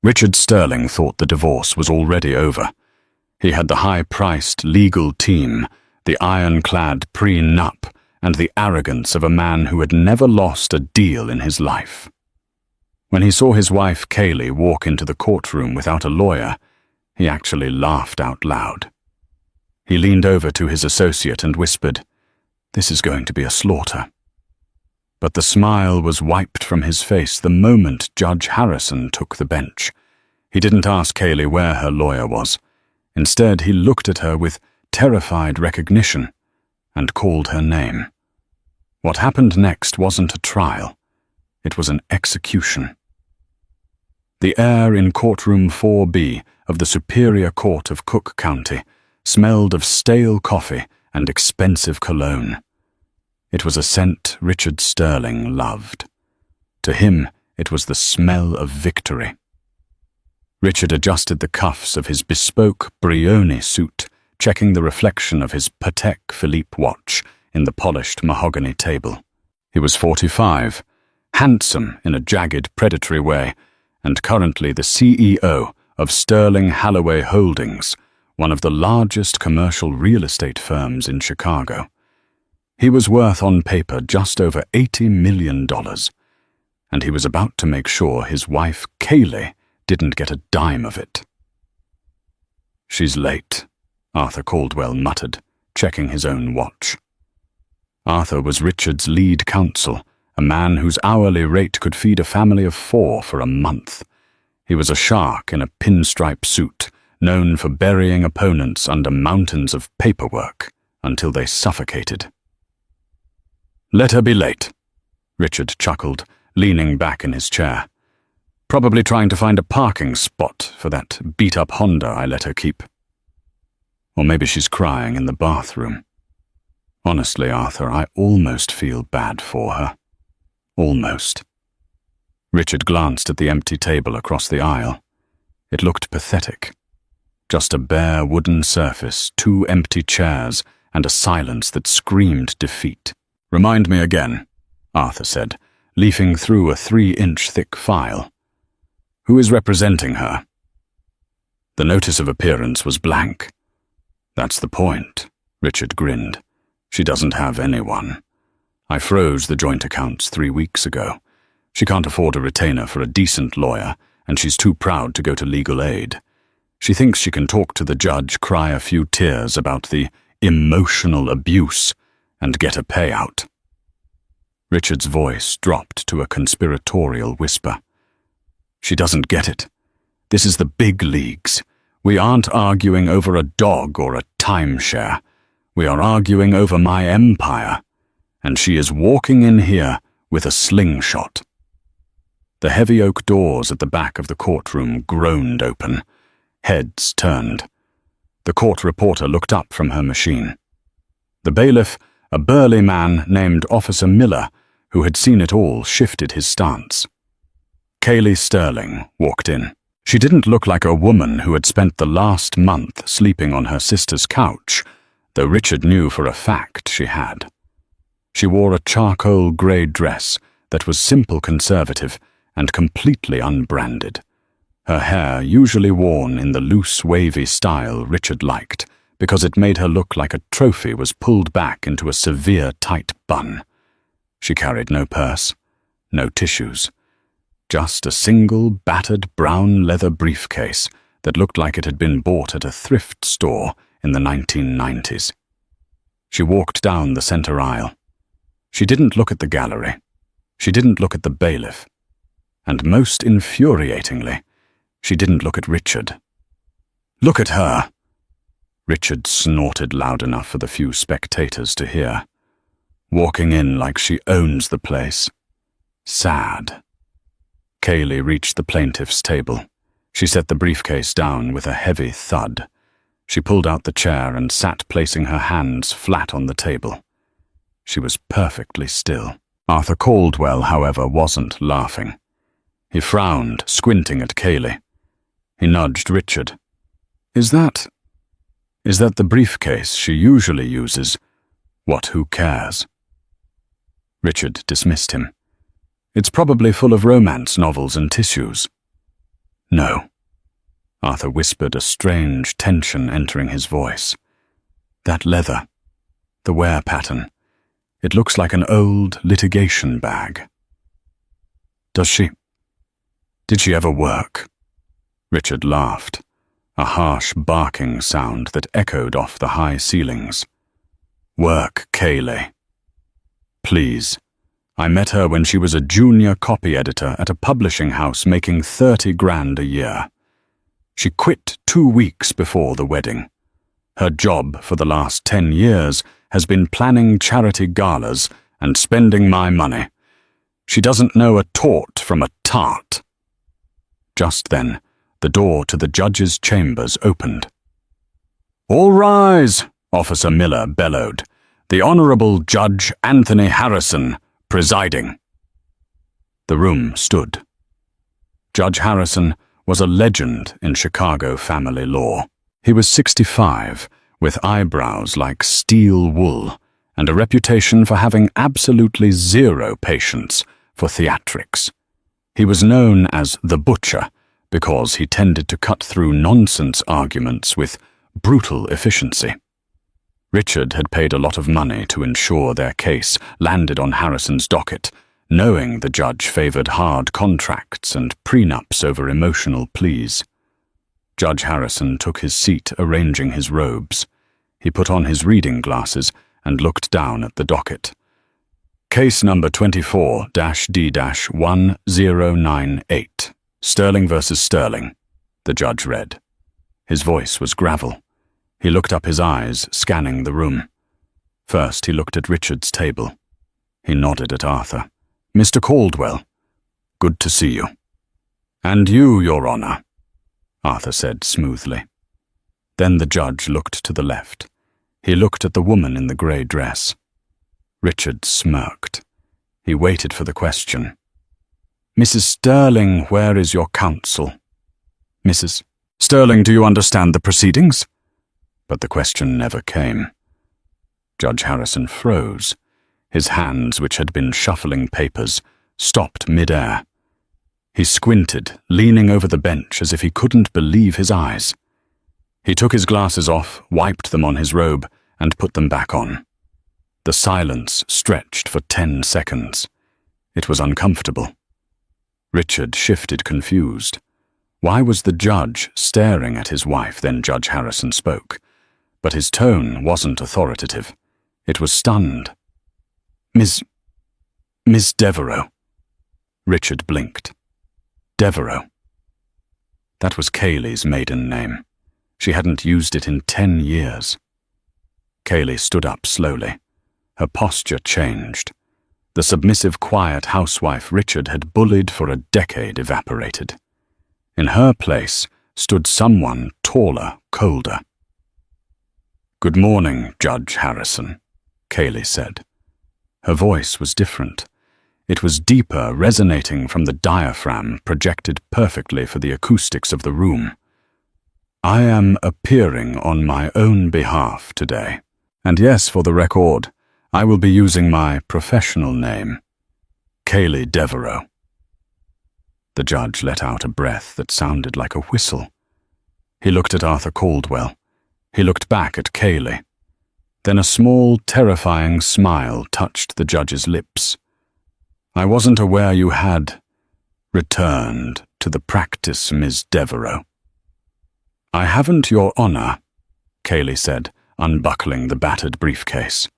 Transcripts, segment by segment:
Richard Sterling thought the divorce was already over. He had the high-priced legal team, the ironclad prenup, and the arrogance of a man who had never lost a deal in his life. When he saw his wife Kaylee walk into the courtroom without a lawyer, he actually laughed out loud. He leaned over to his associate and whispered, "This is going to be a slaughter." But the smile was wiped from his face the moment Judge Harrison took the bench. He didn't ask Kaylee where her lawyer was. Instead, he looked at her with terrified recognition and called her name. What happened next wasn't a trial. It was an execution. The air in courtroom 4B of the Superior Court of Cook County smelled of stale coffee and expensive cologne. It was a scent Richard Sterling loved. To him, it was the smell of victory. Richard adjusted the cuffs of his bespoke Brioni suit, checking the reflection of his Patek Philippe watch in the polished mahogany table. He was 45, handsome in a jagged, predatory way, and currently the CEO of Sterling Halloway Holdings, one of the largest commercial real estate firms in Chicago. He was worth on paper just over $80 million, and he was about to make sure his wife Kaylee didn't get a dime of it. "She's late," Arthur Caldwell muttered, checking his own watch. Arthur was Richard's lead counsel, a man whose hourly rate could feed a family of 4 for a month. He was a shark in a pinstripe suit, known for burying opponents under mountains of paperwork until they suffocated. "Let her be late," Richard chuckled, leaning back in his chair. "Probably trying to find a parking spot for that beat-up Honda I let her keep. Or maybe she's crying in the bathroom. Honestly, Arthur, I almost feel bad for her. Almost." Richard glanced at the empty table across the aisle. It looked pathetic. Just a bare wooden surface, 2 empty chairs, and a silence that screamed defeat. "Remind me again," Arthur said, leafing through a 3-inch thick file. "Who is representing her?" The notice of appearance was blank. "That's the point," Richard grinned. "She doesn't have anyone. I froze the joint accounts 3 weeks ago. She can't afford a retainer for a decent lawyer, and she's too proud to go to legal aid. She thinks she can talk to the judge, cry a few tears about the emotional abuse, and get a payout." Richard's voice dropped to a conspiratorial whisper. "She doesn't get it. This is the big leagues. We aren't arguing over a dog or a timeshare. We are arguing over my empire, and she is walking in here with a slingshot." The heavy oak doors at the back of the courtroom groaned open. Heads turned. The court reporter looked up from her machine. The bailiff, a burly man named Officer Miller, who had seen it all, shifted his stance. Kaylee Sterling walked in. She didn't look like a woman who had spent the last month sleeping on her sister's couch, though Richard knew for a fact she had. She wore a charcoal grey dress that was simple conservative and completely unbranded. Her hair, usually worn in the loose, wavy style Richard liked, because it made her look like a trophy was pulled back into a severe tight bun. She carried no purse, no tissues, just a single battered brown leather briefcase that looked like it had been bought at a thrift store in the 1990s. She walked down the center aisle. She didn't look at the gallery. She didn't look at the bailiff. And most infuriatingly, she didn't look at Richard. "Look at her!" Richard snorted loud enough for the few spectators to hear. "Walking in like she owns the place. Sad." Kaylee reached the plaintiff's table. She set the briefcase down with a heavy thud. She pulled out the chair and sat placing her hands flat on the table. She was perfectly still. Arthur Caldwell, however, wasn't laughing. He frowned, squinting at Kaylee. He nudged Richard. Is that the briefcase she usually uses? What, who cares?" Richard dismissed him. "It's probably full of romance novels and tissues." No. Arthur whispered, a strange tension entering his voice. That leather, the wear pattern, it looks like an old litigation bag. Did she ever work? Richard laughed, a harsh barking sound that echoed off the high ceilings. Work, Kayleigh. Please. I met her when she was a junior copy editor at a publishing house making 30 grand a year. She quit 2 weeks before the wedding. Her job for the last 10 years has been planning charity galas and spending my money. She doesn't know a tort from a tart. Just then, the door to the judge's chambers opened. All rise, Officer Miller bellowed. The Honorable Judge Anthony Harrison, presiding. The room stood. Judge Harrison was a legend in Chicago family law. He was 65, with eyebrows like steel wool, and a reputation for having absolutely zero patience for theatrics. He was known as the Butcher because he tended to cut through nonsense arguments with brutal efficiency. Richard had paid a lot of money to ensure their case landed on Harrison's docket, knowing the judge favored hard contracts and prenups over emotional pleas. Judge Harrison took his seat, arranging his robes. He put on his reading glasses and looked down at the docket. Case number 24-D-1098, Sterling versus Sterling, the judge read. His voice was gravel. He looked up, his eyes scanning the room. First, he looked at Richard's table. He nodded at Arthur. Mr. Caldwell, good to see you. And you, Your Honor, Arthur said smoothly. Then the judge looked to the left. He looked at the woman in the grey dress. Richard smirked. He waited for the question. Mrs. Sterling, where is your counsel? Mrs. Sterling, do you understand the proceedings? But the question never came. Judge Harrison froze. His hands, which had been shuffling papers, stopped mid-air. He squinted, leaning over the bench as if he couldn't believe his eyes. He took his glasses off, wiped them on his robe, and put them back on. The silence stretched for 10 seconds. It was uncomfortable. Richard shifted, confused. Why was the judge staring at his wife? Then Judge Harrison spoke. But his tone wasn't authoritative. It was stunned. Miss Devereaux. Richard blinked. Devereaux. That was Kayleigh's maiden name. She hadn't used it in 10 years. Kayleigh stood up slowly. Her posture changed. The submissive, quiet housewife Richard had bullied for a decade evaporated. In her place stood someone taller, colder. Good morning, Judge Harrison, Kayleigh said. Her voice was different. It was deeper, resonating from the diaphragm projected perfectly for the acoustics of the room. I am appearing on my own behalf today. And yes, for the record, I will be using my professional name, Kayleigh Devereaux. The judge let out a breath that sounded like a whistle. He looked at Arthur Caldwell. He looked back at Kayleigh. Then a small, terrifying smile touched the judge's lips. I wasn't aware you had returned to the practice, Miss Devereaux. I haven't, Your Honor, Kayleigh said, unbuckling the battered briefcase.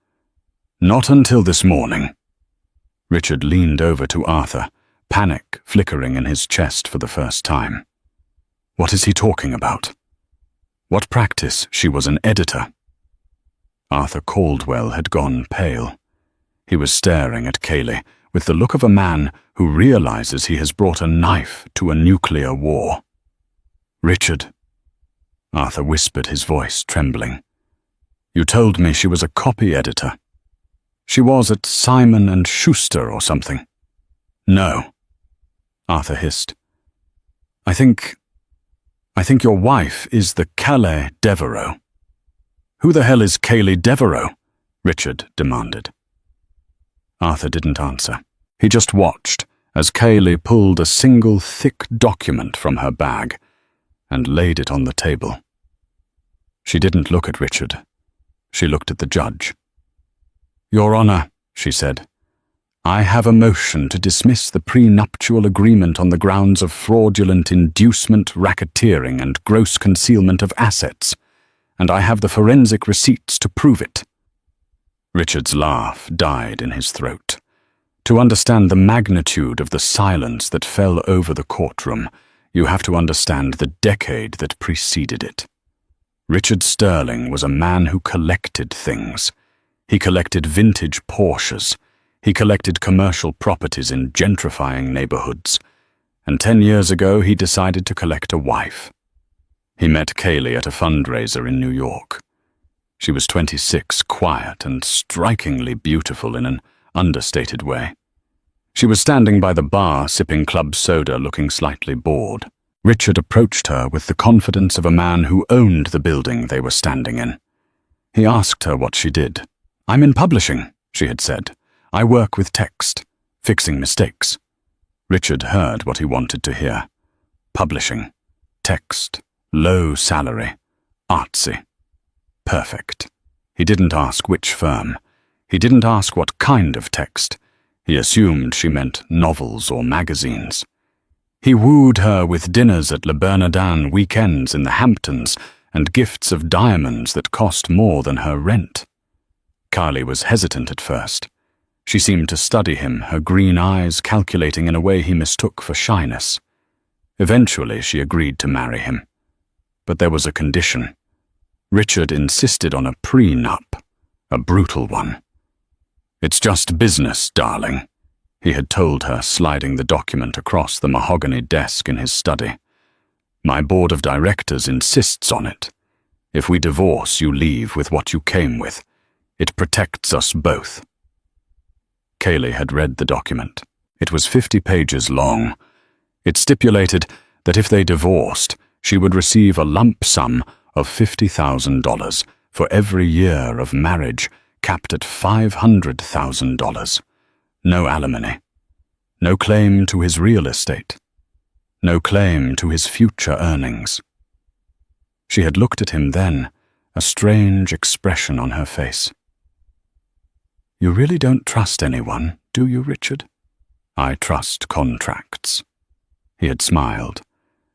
Not until this morning. Richard leaned over to Arthur, panic flickering in his chest for the first time. What is he talking about? What practice? She was an editor. Arthur Caldwell had gone pale. He was staring at Kayleigh with the look of a man who realizes he has brought a knife to a nuclear war. Richard, Arthur whispered, his voice trembling. You told me she was a copy editor. She was at Simon & Schuster or something. No, Arthur hissed. I think your wife is the Kayleigh Devereaux. Who the hell is Kayleigh Devereaux? Richard demanded. Arthur didn't answer. He just watched as Kaylee pulled a single thick document from her bag and laid it on the table. She didn't look at Richard. She looked at the judge. "Your Honor," she said, "I have a motion to dismiss the prenuptial agreement on the grounds of fraudulent inducement, racketeering, and gross concealment of assets, and I have the forensic receipts to prove it." Richard's laugh died in his throat. To understand the magnitude of the silence that fell over the courtroom, you have to understand the decade that preceded it. Richard Sterling was a man who collected things. He collected vintage Porsches. He collected commercial properties in gentrifying neighborhoods. And 10 years ago, he decided to collect a wife. He met Kaylee at a fundraiser in New York. She was 26, quiet and strikingly beautiful in an understated way. She was standing by the bar sipping club soda, looking slightly bored. Richard approached her with the confidence of a man who owned the building they were standing in. He asked her what she did. "I'm in publishing," she had said. "I work with text, fixing mistakes." Richard heard what he wanted to hear. Publishing, text, low salary, artsy. Perfect. He didn't ask which firm. He didn't ask what kind of text. He assumed she meant novels or magazines. He wooed her with dinners at Le Bernardin, weekends in the Hamptons, and gifts of diamonds that cost more than her rent. Carly was hesitant at first. She seemed to study him, her green eyes calculating in a way he mistook for shyness. Eventually, she agreed to marry him. But there was a condition. Richard insisted on a prenup, a brutal one. "It's just business, darling," he had told her, sliding the document across the mahogany desk in his study. "My board of directors insists on it. If we divorce, you leave with what you came with. It protects us both." Kaylee had read the document. It was 50 pages long. It stipulated that if they divorced, she would receive a lump sum of $50,000 for every year of marriage, capped at $500,000. No alimony. No claim to his real estate. No claim to his future earnings. She had looked at him then, a strange expression on her face. "You really don't trust anyone, do you, Richard?" "I trust contracts." He had smiled.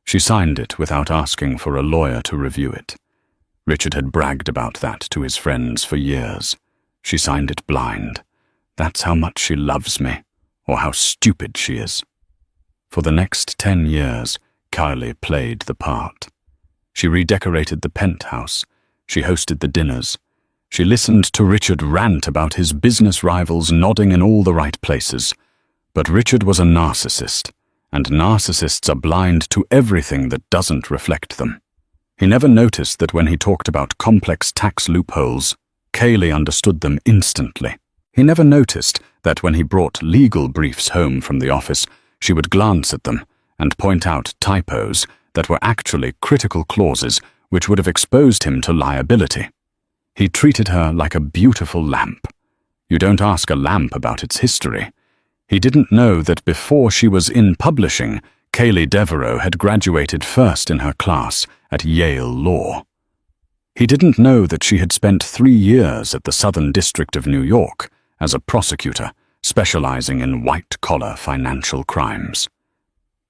She signed it without asking for a lawyer to review it. Richard had bragged about that to his friends for years. She signed it blind. That's how much she loves me, or how stupid she is. For the next 10 years, Kylie played the part. She redecorated the penthouse. She hosted the dinners. She listened to Richard rant about his business rivals, nodding in all the right places. But Richard was a narcissist, and narcissists are blind to everything that doesn't reflect them. He never noticed that when he talked about complex tax loopholes, Kaylee understood them instantly. He never noticed that when he brought legal briefs home from the office, she would glance at them and point out typos that were actually critical clauses which would have exposed him to liability. He treated her like a beautiful lamp. You don't ask a lamp about its history. He didn't know that before she was in publishing, Kaylee Devereaux had graduated first in her class at Yale Law. He didn't know that she had spent 3 years at the Southern District of New York as a prosecutor, specializing in white-collar financial crimes.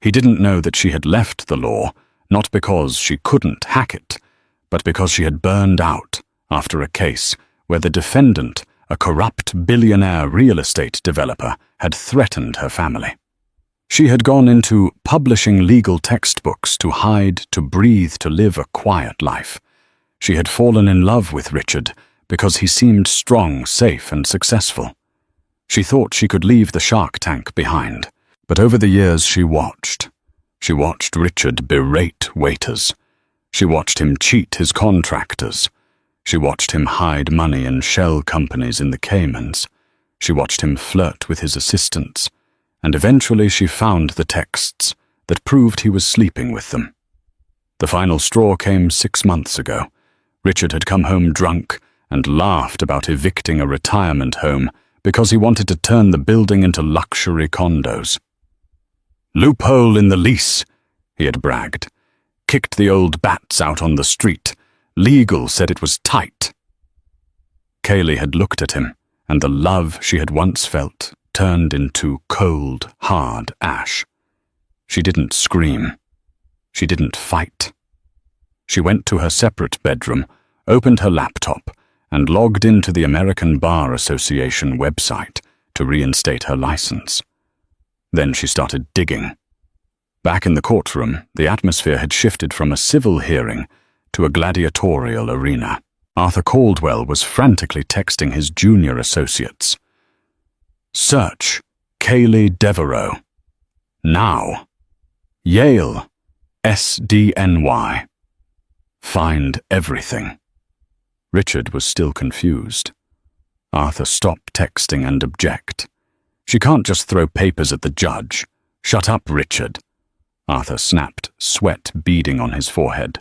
He didn't know that she had left the law, not because she couldn't hack it, but because she had burned out after a case where the defendant, a corrupt billionaire real estate developer, had threatened her family. She had gone into publishing legal textbooks to hide, to breathe, to live a quiet life. She had fallen in love with Richard because he seemed strong, safe, and successful. She thought she could leave the shark tank behind, but over the years she watched. She watched Richard berate waiters. She watched him cheat his contractors. She watched him hide money in shell companies in the Caymans. She watched him flirt with his assistants, and eventually she found the texts that proved he was sleeping with them. The final straw came 6 months ago. Richard had come home drunk and laughed about evicting a retirement home because he wanted to turn the building into luxury condos. "Loophole in the lease," he had bragged. "Kicked the old bats out on the street. Legal said it was tight." Kaylee had looked at him, and the love she had once felt turned into cold, hard ash. She didn't scream. She didn't fight. She went to her separate bedroom, opened her laptop, and logged into the American Bar Association website to reinstate her license. Then she started digging. Back in the courtroom, the atmosphere had shifted from a civil hearing to a gladiatorial arena. Arthur Caldwell was frantically texting his junior associates. "Search Kaylee Devereaux. Now. Yale. SDNY. Find everything." Richard was still confused. "Arthur, stop texting and object. She can't just throw papers at the judge. Shut up, Richard." Arthur snapped, sweat beading on his forehead.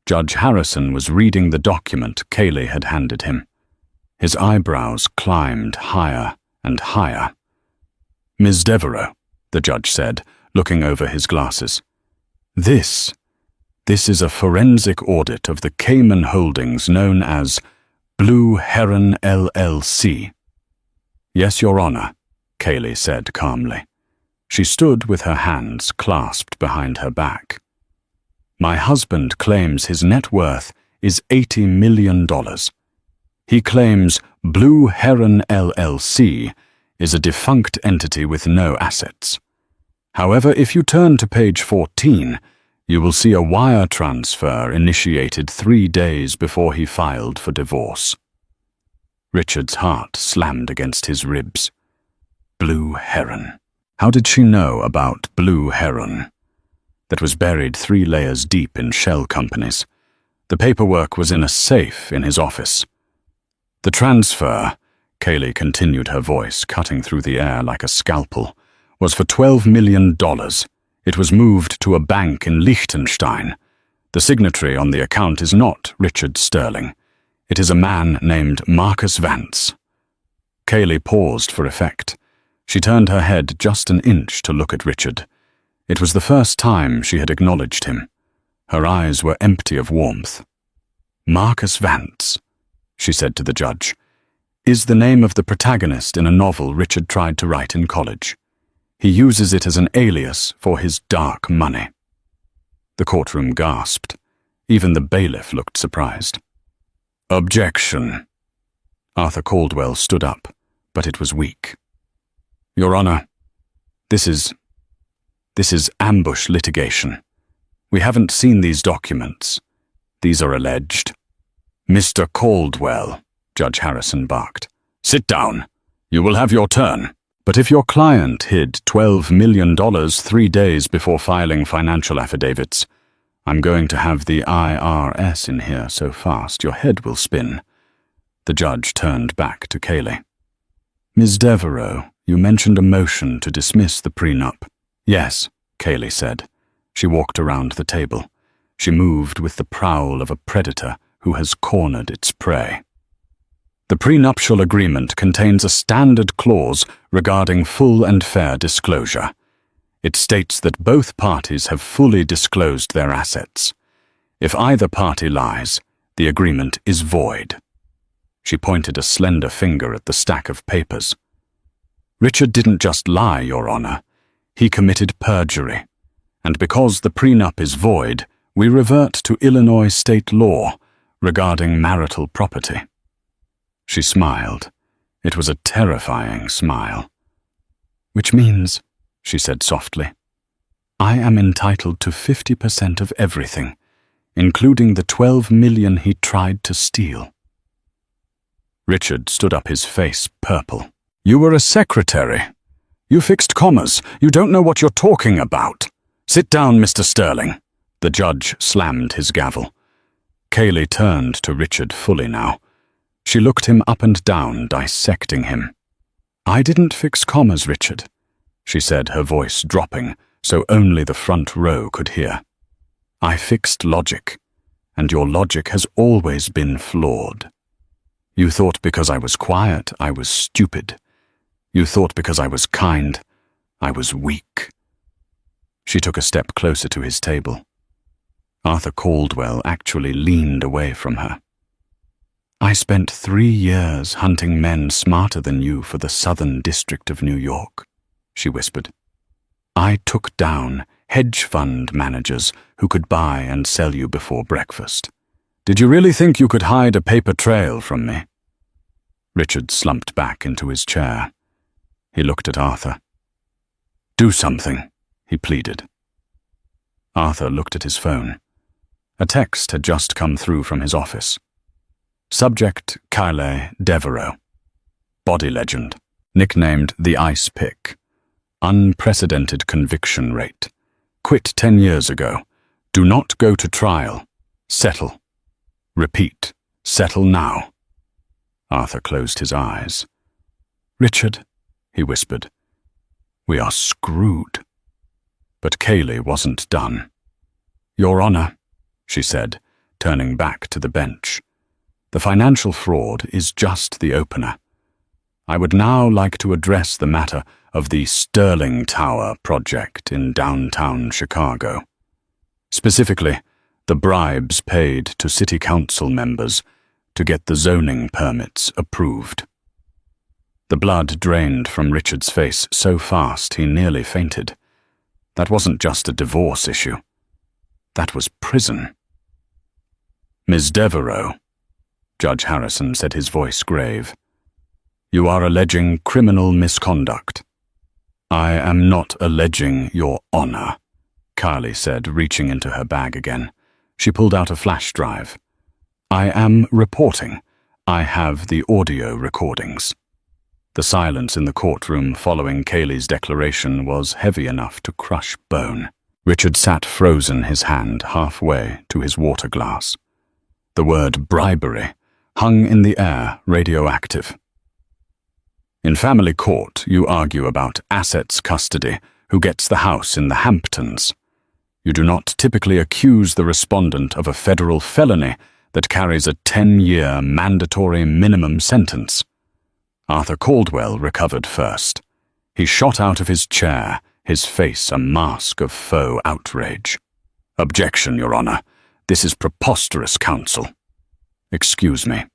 Judge Harrison was reading the document Kaylee had handed him. His eyebrows climbed higher and higher. "Ms. Devereaux," the judge said, looking over his glasses. This is a forensic audit of the Cayman holdings known as Blue Heron LLC. "Yes, Your Honor," Kaylee said calmly. She stood with her hands clasped behind her back. "My husband claims his net worth is $80 million. He claims Blue Heron LLC is a defunct entity with no assets. However, if you turn to page 14, you will see a wire transfer initiated 3 days before he filed for divorce." Richard's heart slammed against his ribs. Blue Heron. How did she know about Blue Heron? That was buried 3 layers deep in shell companies. The paperwork was in a safe in his office. "The transfer," Kaylee continued, her voice cutting through the air like a scalpel, "was for $12 million. It was moved to a bank in Liechtenstein. The signatory on the account is not Richard Sterling. It is a man named Marcus Vance." Kaylee paused for effect. She turned her head just an inch to look at Richard. It was the first time she had acknowledged him. Her eyes were empty of warmth. "Marcus Vance," she said to the judge, "is the name of the protagonist in a novel Richard tried to write in college. He uses it as an alias for his dark money." The courtroom gasped. Even the bailiff looked surprised. "Objection." Arthur Caldwell stood up, but it was weak. "Your Honor, this is ambush litigation. We haven't seen these documents. These are alleged." "Mr. Caldwell," Judge Harrison barked, "sit down. You will have your turn. But if your client hid $12 million 3 days before filing financial affidavits, I'm going to have the IRS in here so fast your head will spin." The judge turned back to Kaylee. "Ms. Devereaux, you mentioned a motion to dismiss the prenup." "Yes," Kaylee said. She walked around the table. She moved with the prowl of a predator who has cornered its prey. "The prenuptial agreement contains a standard clause regarding full and fair disclosure. It states that both parties have fully disclosed their assets. If either party lies, the agreement is void." She pointed a slender finger at the stack of papers. "Richard didn't just lie, Your Honor. He committed perjury. And because the prenup is void, we revert to Illinois state law regarding marital property." She smiled. It was a terrifying smile. "Which means," she said softly, "I am entitled to 50% of everything, including the $12 million he tried to steal." Richard stood up, his face purple. "You were a secretary. You fixed commas. You don't know what you're talking about. Sit down, Mr. Sterling." The judge slammed his gavel. Kaylee turned to Richard fully now. She looked him up and down, dissecting him. "I didn't fix commas, Richard," she said, her voice dropping so only the front row could hear. "I fixed logic, and your logic has always been flawed. You thought because I was quiet, I was stupid. You thought because I was kind, I was weak. She took a step closer to his table. Arthur Caldwell actually leaned away from her. "I spent 3 years hunting men smarter than you for the Southern District of New York," she whispered. "I took down hedge fund managers who could buy and sell you before breakfast. Did you really think you could hide a paper trail from me?" Richard slumped back into his chair. He looked at Arthur. "Do something," he pleaded. Arthur looked at his phone. A text had just come through from his office. Subject Kyle Devereaux. Body legend. Nicknamed the Ice Pick. Unprecedented conviction rate. Quit 10 years ago. Do not go to trial. Settle. Repeat. Settle now. Arthur closed his eyes. "Richard," he whispered, "we are screwed." But Kayleigh wasn't done. "Your Honor," she said, turning back to the bench, "the financial fraud is just the opener. I would now like to address the matter of the Sterling Tower project in downtown Chicago. Specifically, the bribes paid to city council members to get the zoning permits approved." The blood drained from Richard's face so fast he nearly fainted. That wasn't just a divorce issue. That was prison. "Ms. Devereaux," Judge Harrison said, his voice grave, "you are alleging criminal misconduct." "I am not alleging, Your Honor," Kyle said, reaching into her bag again. She pulled out a flash drive. "I am reporting. I have the audio recordings." The silence in the courtroom following Kayleigh's declaration was heavy enough to crush bone. Richard sat frozen, his hand halfway to his water glass. The word bribery hung in the air, radioactive. "In family court, you argue about assets custody, who gets the house in the Hamptons. You do not typically accuse the respondent of a federal felony that carries a 10-year mandatory minimum sentence." Arthur Caldwell recovered first. He shot out of his chair, his face a mask of faux outrage. "Objection, Your Honor. This is preposterous, counsel." "Excuse me."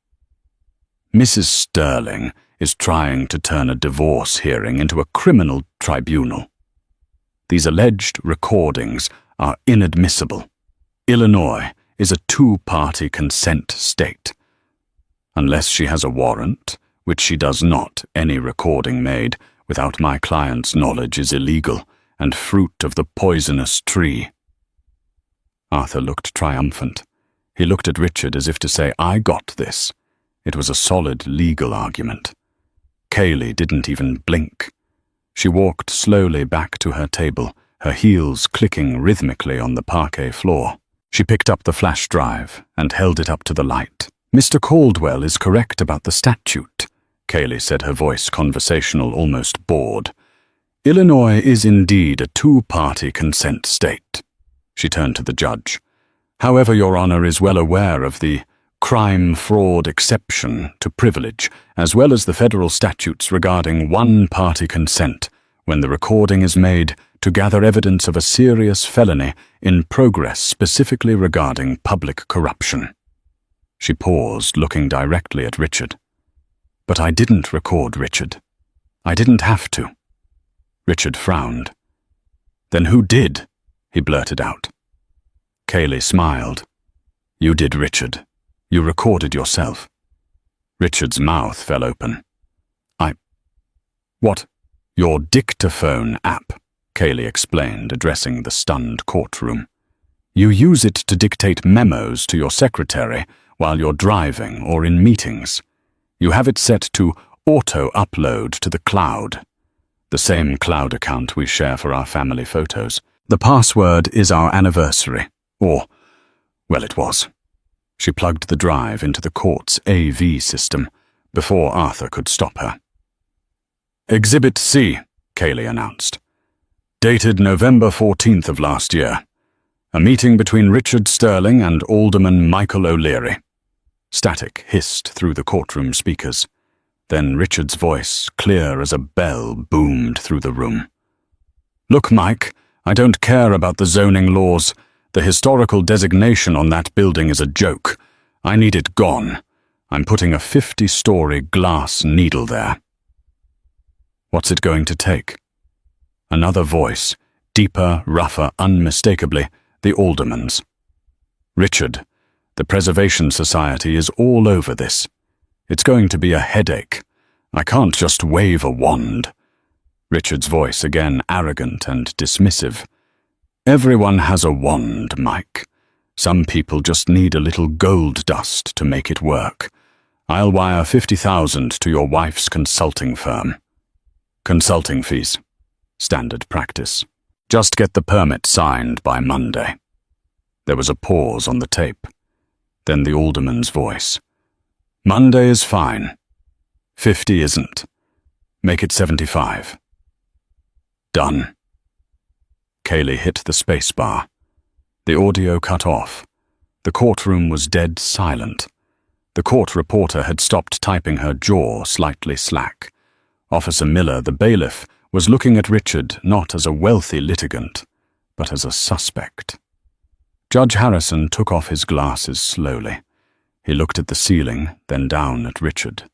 "Mrs. Sterling is trying to turn a divorce hearing into a criminal tribunal. These alleged recordings are inadmissible. Illinois is a two-party consent state. Unless she has a warrant, which she does not, any recording made without my client's knowledge is illegal and fruit of the poisonous tree." Arthur looked triumphant. He looked at Richard as if to say, "I got this." It was a solid legal argument. Kayleigh didn't even blink. She walked slowly back to her table, her heels clicking rhythmically on the parquet floor. She picked up the flash drive and held it up to the light. "Mr. Caldwell is correct about the statute," Kayleigh said, her voice conversational, almost bored. "Illinois is indeed a two-party consent state." She turned to the judge. "However, Your Honor is well aware of the crime-fraud exception to privilege, as well as the federal statutes regarding one-party consent, when the recording is made to gather evidence of a serious felony in progress specifically regarding public corruption." She paused, looking directly at Richard. "But I didn't record Richard. I didn't have to." Richard frowned. "Then who did?" he blurted out. Kayleigh smiled. "You did, Richard. You recorded yourself." Richard's mouth fell open. What? Your dictaphone app," Kayleigh explained, addressing the stunned courtroom. "You use it to dictate memos to your secretary while you're driving or in meetings. You have it set to auto-upload to the cloud, the same cloud account we share for our family photos. The password is our anniversary, or, well, it was." She plugged the drive into the court's AV system before Arthur could stop her. "Exhibit C," Kayleigh announced. "Dated November 14th of last year. A meeting between Richard Sterling and Alderman Michael O'Leary." Static hissed through the courtroom speakers. Then Richard's voice, clear as a bell, boomed through the room. "Look, Mike, I don't care about the zoning laws. The historical designation on that building is a joke. I need it gone. I'm putting a 50-story glass needle there. What's it going to take? Another voice, deeper, rougher, unmistakably, the alderman's. Richard, the Preservation Society is all over this. It's going to be a headache. I can't just wave a wand. Richard's voice again arrogant and dismissive. Everyone has a wand, Mike. Some people just need a little gold dust to make it work. I'll wire $50,000 to your wife's consulting firm. Consulting fees. Standard practice. Just get the permit signed by Monday. There was a pause on the tape. Then the alderman's voice. Monday is fine. 50 isn't. Make it 75. Done. Kaylee hit the space bar. The audio cut off. The courtroom was dead silent. The court reporter had stopped typing, her jaw slightly slack. Officer Miller, the bailiff, was looking at Richard not as a wealthy litigant, but as a suspect. Judge Harrison took off his glasses slowly. He looked at the ceiling, then down at Richard.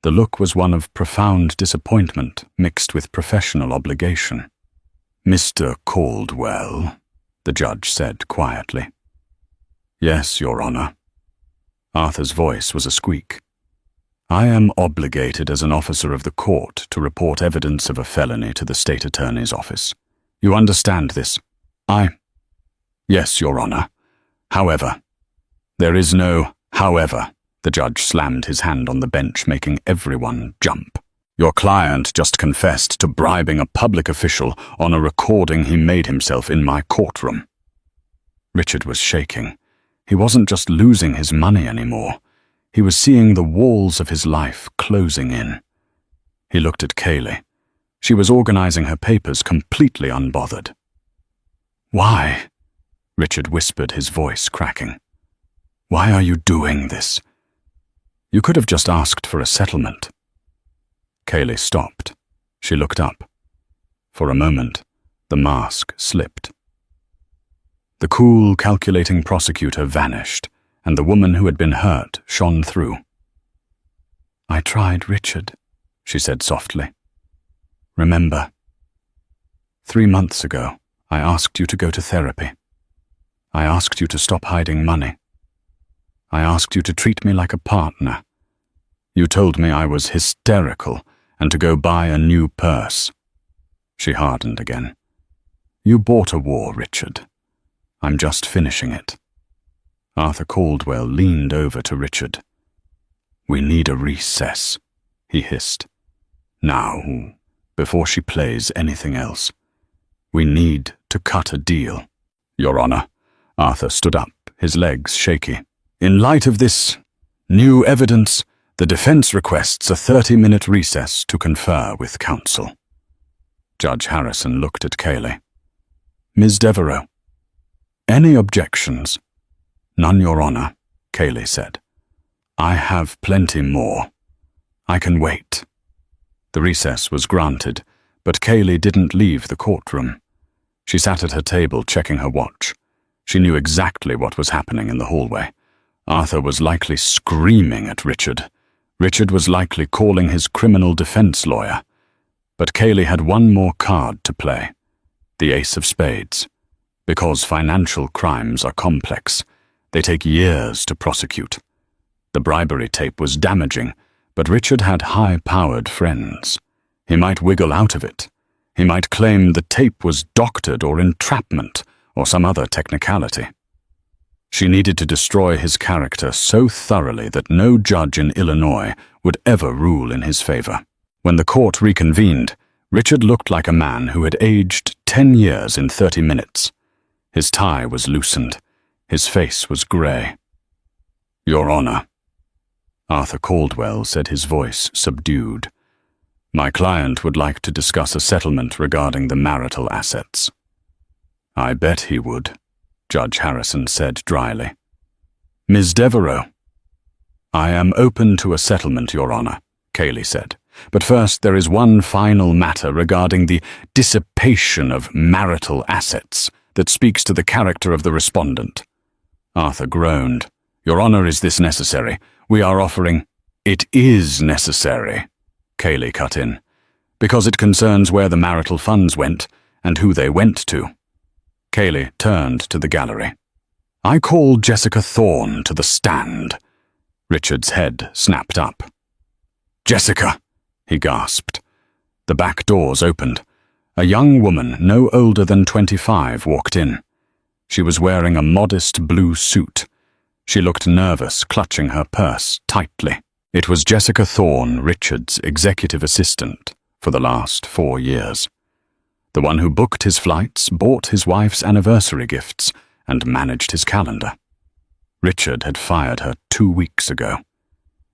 The look was one of profound disappointment mixed with professional obligation. Mr. Caldwell, the judge said quietly. Yes, Your Honor. Arthur's voice was a squeak. I am obligated as an officer of the court to report evidence of a felony to the state attorney's office. You understand this? Yes, Your Honor. However. There is no however. The judge slammed his hand on the bench, making everyone jump. Your client just confessed to bribing a public official on a recording he made himself in my courtroom. Richard was shaking. He wasn't just losing his money anymore. He was seeing the walls of his life closing in. He looked at Kaylee. She was organizing her papers, completely unbothered. Why? Richard whispered, his voice cracking. Why are you doing this? You could have just asked for a settlement. Kaylee stopped. She looked up. For a moment, the mask slipped. The cool, calculating prosecutor vanished, and the woman who had been hurt shone through. I tried, Richard, she said softly. Remember, 3 months ago, I asked you to go to therapy. I asked you to stop hiding money. I asked you to treat me like a partner. You told me I was hysterical and to go buy a new purse. She hardened again. You bought a war, Richard. I'm just finishing it. Arthur Caldwell leaned over to Richard. We need a recess, he hissed. Now, before she plays anything else. We need to cut a deal. Your Honor. Arthur stood up, his legs shaky. In light of this new evidence, the defense requests a 30-minute recess to confer with counsel. Judge Harrison looked at Kaylee. Ms. Devereaux. Any objections? None, Your Honor, Kaylee said. I have plenty more. I can wait. The recess was granted, but Kaylee didn't leave the courtroom. She sat at her table checking her watch. She knew exactly what was happening in the hallway. Arthur was likely screaming at Richard. Richard was likely calling his criminal defense lawyer. But Kaylee had one more card to play. The ace of spades. Because financial crimes are complex, they take years to prosecute. The bribery tape was damaging, but Richard had high-powered friends. He might wiggle out of it. He might claim the tape was doctored or entrapment or some other technicality. She needed to destroy his character so thoroughly that no judge in Illinois would ever rule in his favor. When the court reconvened, Richard looked like a man who had aged 10 years in 30 minutes. His tie was loosened. His face was gray. Your Honor. Arthur Caldwell said, his voice subdued. My client would like to discuss a settlement regarding the marital assets. I bet he would, Judge Harrison said dryly. Ms. Devereaux. I am open to a settlement, Your Honor, Kaylee said. But first there is one final matter regarding the dissipation of marital assets that speaks to the character of the respondent. Arthur groaned. Your Honor, is this necessary? We are offering— It is necessary, Cayley cut in, because it concerns where the marital funds went and who they went to. Cayley turned to the gallery. I call Jessica Thorne to the stand. Richard's head snapped up. Jessica, he gasped. The back doors opened. A young woman, no older than 25, walked in. She was wearing a modest blue suit. She looked nervous, clutching her purse tightly. It was Jessica Thorne, Richard's executive assistant for the last 4 years. The one who booked his flights, bought his wife's anniversary gifts, and managed his calendar. Richard had fired her 2 weeks ago.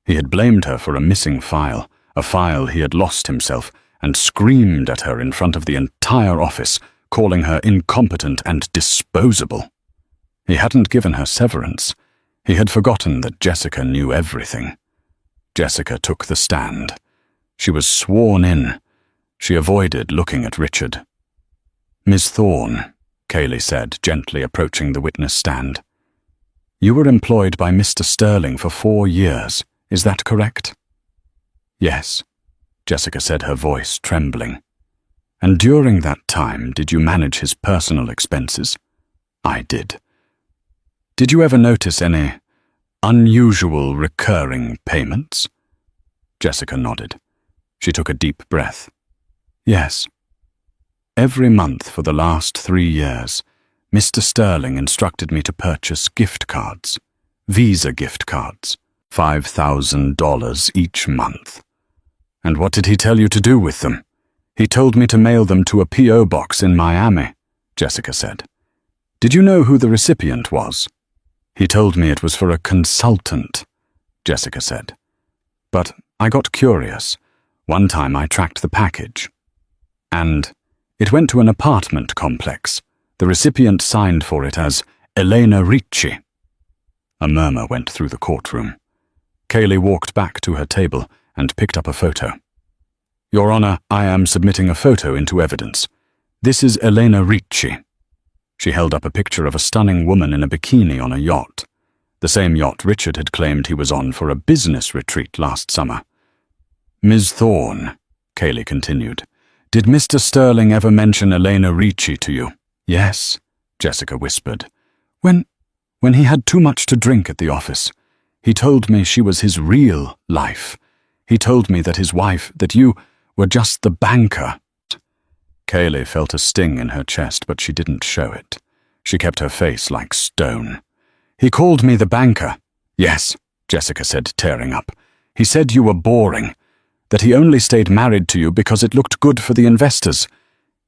He had blamed her for a missing file, a file he had lost himself, and screamed at her in front of the entire office, calling her incompetent and disposable. He hadn't given her severance. He had forgotten that Jessica knew everything. Jessica took the stand. She was sworn in. She avoided looking at Richard. Miss Thorne, Cayley said, gently approaching the witness stand. You were employed by Mr. Sterling for 4 years. Is that correct? Yes, Jessica said, her voice trembling. And during that time, did you manage his personal expenses? I did. Did you ever notice any unusual recurring payments? Jessica nodded. She took a deep breath. Yes. Every month for the last 3 years, Mr. Sterling instructed me to purchase gift cards, Visa gift cards, $5,000 each month. And what did he tell you to do with them? He told me to mail them to a P.O. box in Miami, Jessica said. Did you know who the recipient was? He told me it was for a consultant, Jessica said. But I got curious. One time I tracked the package. And it went to an apartment complex. The recipient signed for it as Elena Ricci. A murmur went through the courtroom. Cayley walked back to her table and picked up a photo. Your Honor, I am submitting a photo into evidence. This is Elena Ricci. She held up a picture of a stunning woman in a bikini on a yacht, the same yacht Richard had claimed he was on for a business retreat last summer. Ms. Thorne, Cayley continued, did Mr. Sterling ever mention Elena Ricci to you? Yes, Jessica whispered. When he had too much to drink at the office. He told me she was his real life. He told me that his wife, that you were just the banker. Cayley felt a sting in her chest, but she didn't show it. She kept her face like stone. He called me the banker. Yes, Jessica said, tearing up. He said you were boring, that he only stayed married to you because it looked good for the investors.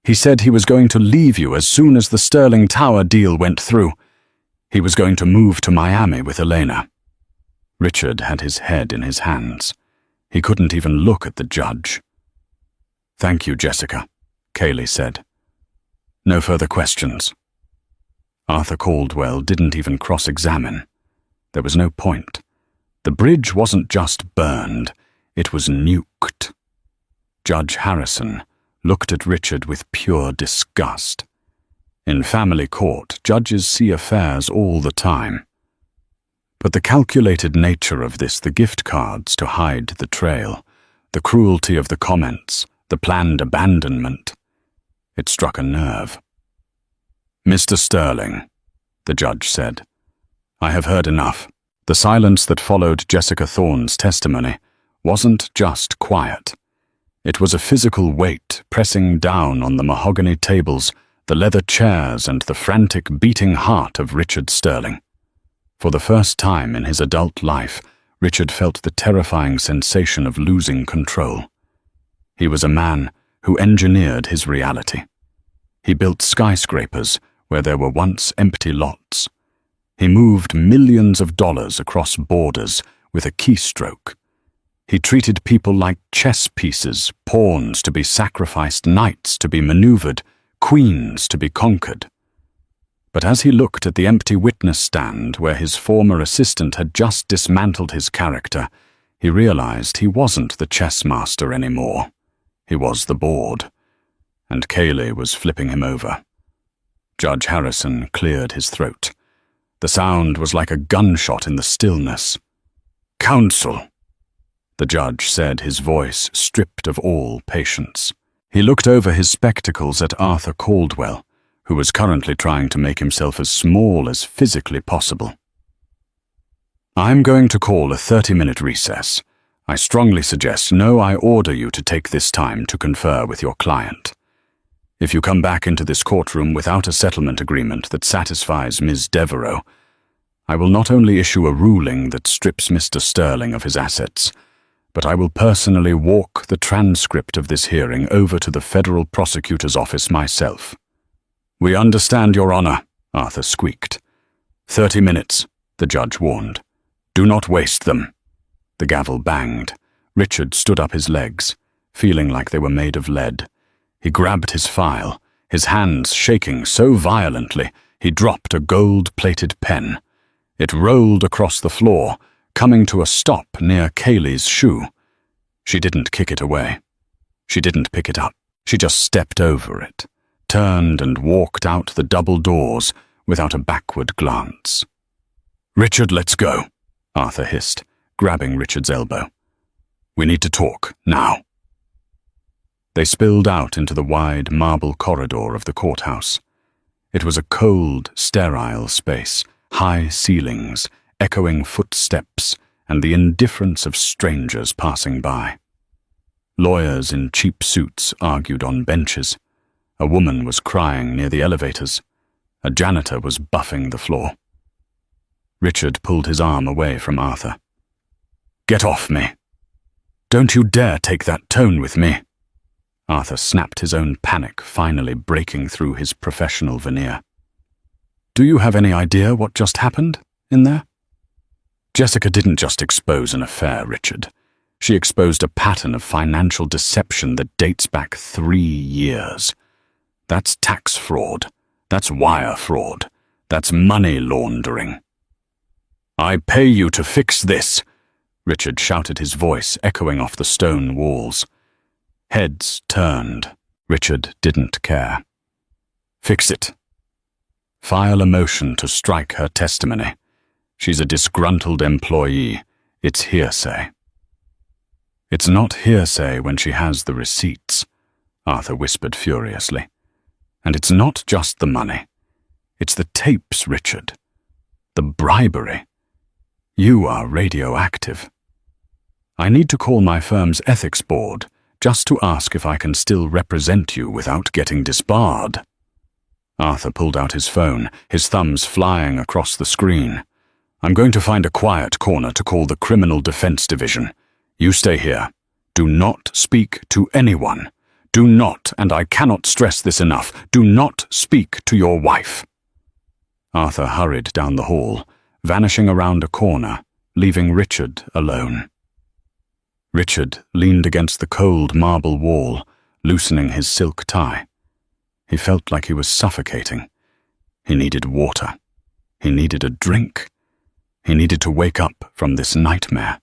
He said he was going to leave you as soon as the Sterling Tower deal went through. He was going to move to Miami with Elena. Richard had his head in his hands. He couldn't even look at the judge. Thank you, Jessica, Cayley said. No further questions. Arthur Caldwell didn't even cross-examine. There was no point. The bridge wasn't just burned, it was nuked. Judge Harrison looked at Richard with pure disgust. In family court, judges see affairs all the time. But the calculated nature of this, the gift cards to hide the trail, the cruelty of the comments, the planned abandonment, it struck a nerve. Mr. Sterling, the judge said, I have heard enough. The silence that followed Jessica Thorne's testimony wasn't just quiet. It was a physical weight pressing down on the mahogany tables, the leather chairs, and the frantic beating heart of Richard Sterling. For the first time in his adult life, Richard felt the terrifying sensation of losing control. He was a man who engineered his reality. He built skyscrapers where there were once empty lots. He moved millions of dollars across borders with a keystroke. He treated people like chess pieces, pawns to be sacrificed, knights to be maneuvered, queens to be conquered. But as he looked at the empty witness stand where his former assistant had just dismantled his character, He realized he wasn't the chess master anymore. He was the board, and Kayleigh was flipping him over. Judge Harrison cleared his throat. The sound was like a gunshot in the stillness. "Counsel," the judge said, his voice stripped of all patience. He looked over his spectacles at Arthur Caldwell, who was currently trying to make himself as small as physically possible. "I'm going to call a 30-minute recess. I strongly suggest, no, I order you to take this time to confer with your client. If you come back into this courtroom without a settlement agreement that satisfies Ms. Devereaux, I will not only issue a ruling that strips Mr. Sterling of his assets, but I will personally walk the transcript of this hearing over to the federal prosecutor's office myself." "We understand, Your Honor," Arthur squeaked. 30 minutes, the judge warned. "Do not waste them." The gavel banged. Richard stood up his legs, feeling like they were made of lead. He grabbed his file, his hands shaking so violently he dropped a gold-plated pen. It rolled across the floor, coming to a stop near Kayleigh's shoe. She didn't kick it away. She didn't pick it up. She just stepped over it, turned and walked out the double doors without a backward glance. "Richard, let's go," Arthur hissed, grabbing Richard's elbow. "We need to talk, now." They spilled out into the wide marble corridor of the courthouse. It was a cold, sterile space, high ceilings, echoing footsteps, and the indifference of strangers passing by. Lawyers in cheap suits argued on benches. A woman was crying near the elevators. A janitor was buffing the floor. Richard pulled his arm away from Arthur. "Get off me. Don't you dare take that tone with me." Arthur snapped, his own panic finally breaking through his professional veneer. "Do you have any idea what just happened in there?" "Jessica didn't just expose an affair, Richard. She exposed a pattern of financial deception that dates back 3 years. That's tax fraud. That's wire fraud. That's money laundering." "I pay you to fix this," Richard shouted, his voice echoing off the stone walls. Heads turned. Richard didn't care. "Fix it. File a motion to strike her testimony. She's a disgruntled employee. It's hearsay." "It's not hearsay when she has the receipts," Arthur whispered furiously. "And it's not just the money. It's the tapes, Richard. The bribery. You are radioactive. I need to call my firm's ethics board just to ask if I can still represent you without getting disbarred." Arthur pulled out his phone, his thumbs flying across the screen. "I'm going to find a quiet corner to call the Criminal Defense Division. You stay here. Do not speak to anyone. Do not, and I cannot stress this enough, do not speak to your wife." Arthur hurried down the hall, vanishing around a corner, leaving Richard alone. Richard leaned against the cold marble wall, loosening his silk tie. He felt like he was suffocating. He needed water. He needed a drink. He needed to wake up from this nightmare.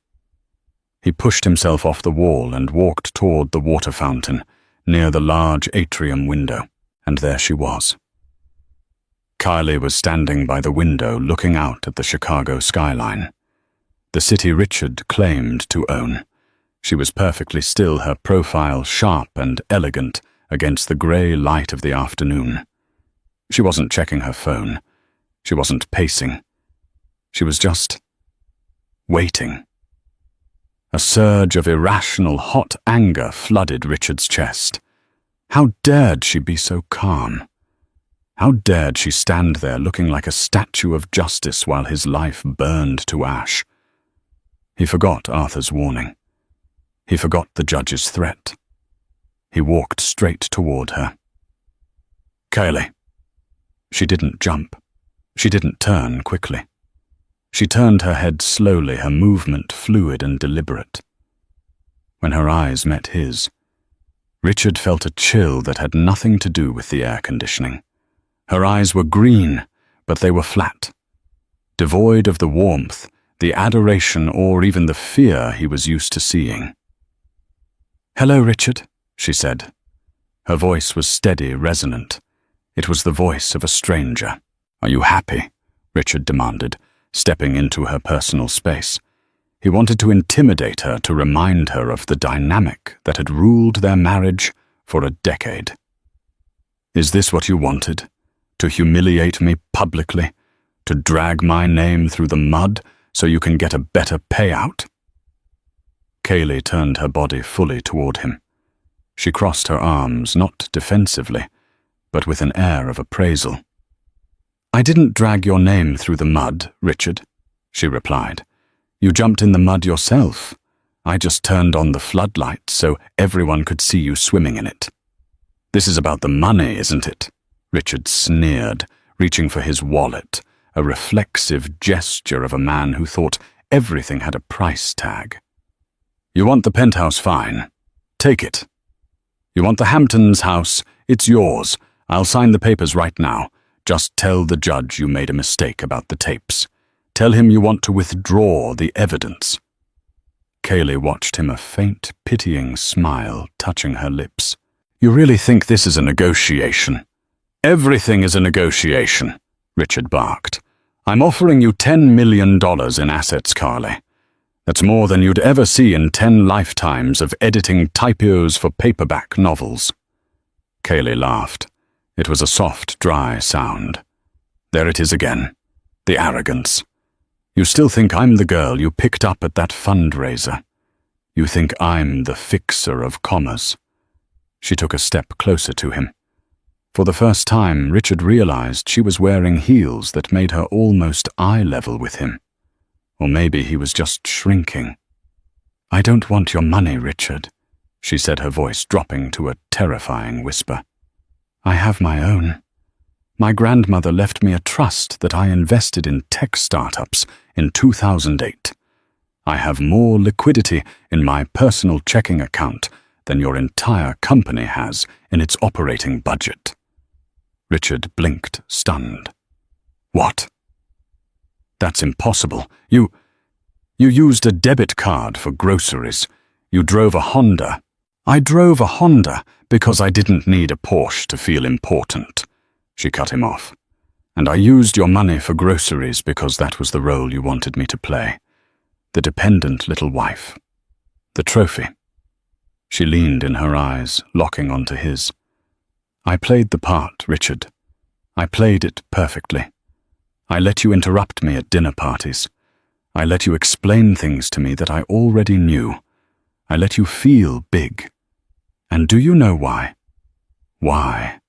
He pushed himself off the wall and walked toward the water fountain, near the large atrium window, and there she was. Kayleigh was standing by the window looking out at the Chicago skyline. The city Richard claimed to own. She was perfectly still, her profile sharp and elegant against the grey light of the afternoon. She wasn't checking her phone. She wasn't pacing. She was just waiting. A surge of irrational, hot anger flooded Richard's chest. How dared she be so calm? How dared she stand there looking like a statue of justice while his life burned to ash? He forgot Arthur's warning. He forgot the judge's threat. He walked straight toward her. "Kayleigh." She didn't jump. She didn't turn quickly. She turned her head slowly, her movement fluid and deliberate. When her eyes met his, Richard felt a chill that had nothing to do with the air conditioning. Her eyes were green, but they were flat. Devoid of the warmth, the adoration or even the fear he was used to seeing. "Hello, Richard," she said. Her voice was steady, resonant. It was the voice of a stranger. "Are you happy?" Richard demanded, stepping into her personal space. He wanted to intimidate her, to remind her of the dynamic that had ruled their marriage for a decade. "Is this what you wanted? To humiliate me publicly? To drag my name through the mud so you can get a better payout?" Kaylee turned her body fully toward him. She crossed her arms, not defensively, but with an air of appraisal. "I didn't drag your name through the mud, Richard," she replied. "You jumped in the mud yourself. I just turned on the floodlights so everyone could see you swimming in it." "This is about the money, isn't it?" Richard sneered, reaching for his wallet, a reflexive gesture of a man who thought everything had a price tag. "You want the penthouse, fine. Take it. You want the Hamptons house, it's yours. I'll sign the papers right now. Just tell the judge you made a mistake about the tapes. Tell him you want to withdraw the evidence." Kaylee watched him, a faint, pitying smile touching her lips. "You really think this is a negotiation?" "Everything is a negotiation," Richard barked. "I'm offering you $10 million in assets, Carly. That's more than you'd ever see in 10 lifetimes of editing typos for paperback novels." Kaylee laughed. It was a soft, dry sound. "There it is again. The arrogance. You still think I'm the girl you picked up at that fundraiser. You think I'm the fixer of commas." She took a step closer to him. For the first time, Richard realized she was wearing heels that made her almost eye level with him. Or maybe he was just shrinking. "I don't want your money, Richard," she said, her voice dropping to a terrifying whisper. "I have my own. My grandmother left me a trust that I invested in tech startups in 2008. I have more liquidity in my personal checking account than your entire company has in its operating budget." Richard blinked, stunned. "What?" "That's impossible. You used a debit card for groceries. You drove a Honda." "I drove a Honda because I didn't need a Porsche to feel important," she cut him off. "And I used your money for groceries because that was the role you wanted me to play. The dependent little wife. The trophy." She leaned in her eyes, locking onto his. "I played the part, Richard. I played it perfectly. I let you interrupt me at dinner parties. I let you explain things to me that I already knew. I let you feel big. And do you know why?" "Why?"